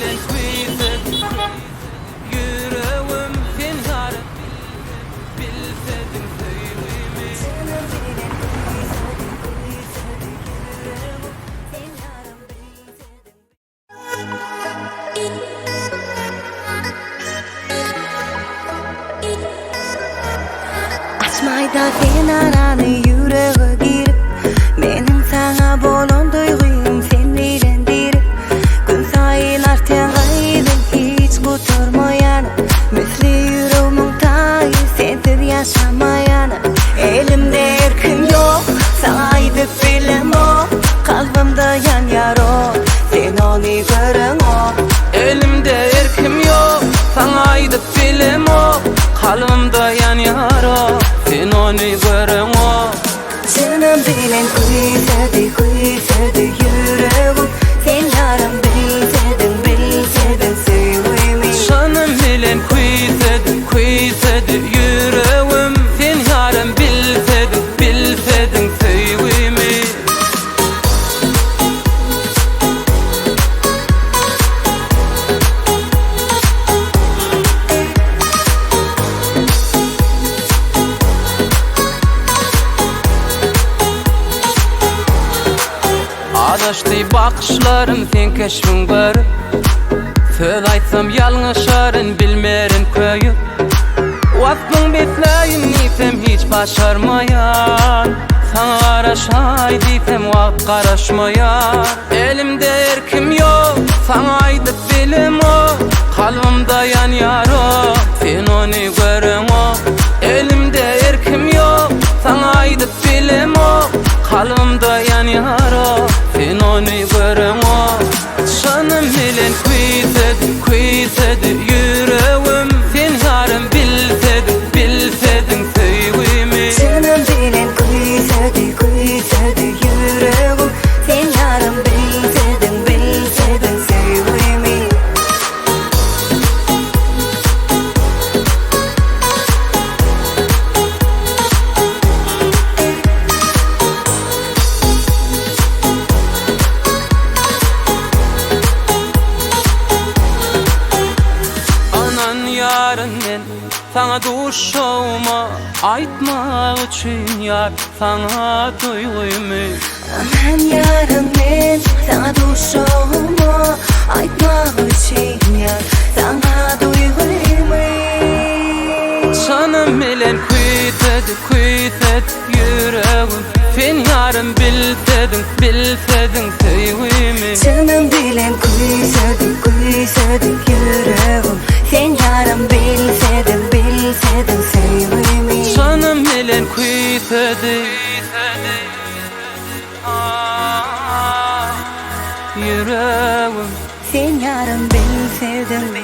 bilen kuysedin yüreğim sen yarım bilsedin söylemi Canım bilen kuysedin yüreğim sen yarım bilsedin. Açmayda sen arany yüreğe girip mening sana bolan duygum sen bilendir. Gün sayın artan gaýdym hiç guturmayan misli yüreğimin taýy sensiz yaşamayan. Elimde erkim yok sana aýdyp bilem o kalbimda yan yaro sen onu görün o. elimde erkim yok sana aydıp bilem o kalbimda yan yara sen onu görün o. Canım bilen kuysedin yüreğim sen yarım bilsedin söylemi. Canım bilen kuysedin yüreğim sen yarım bilsedin söylemi. Adaşdy bakışlarım sen keşfin görüp söz aytsam yalňyşaryn bilmerin köýüp Wagtyň betläýin niýsem hiç başarmayan Saňa garaşaý diýsem wagt garaşmaýar Elimde erkim ýok saňa aýdyp bilem o kalbimda yan yara sen onu görün o. Elimde erkim ýok saňa aýdyp bilem o kalbimda yan yara sen onu görün o. Canım bilen kuysedin yüreğim sen yarım bilsedin söylemi. Canım bilen kuysedin yüreğim sen yarım bilsedin söylemi. Yarın men sana duşağıma aytmak üçün yar sana duygumu. Aman yarın men sana duşağıma aytmak üçün yar sana duygumu. Canım bilen kuysedin yüreğim sen yarım bilsedin söylemi. Canım bilen kuysedin yüreğim sen yarım bilsedin söylemi. Canım bilen kuysedin yüreğim sen yarım bilsedin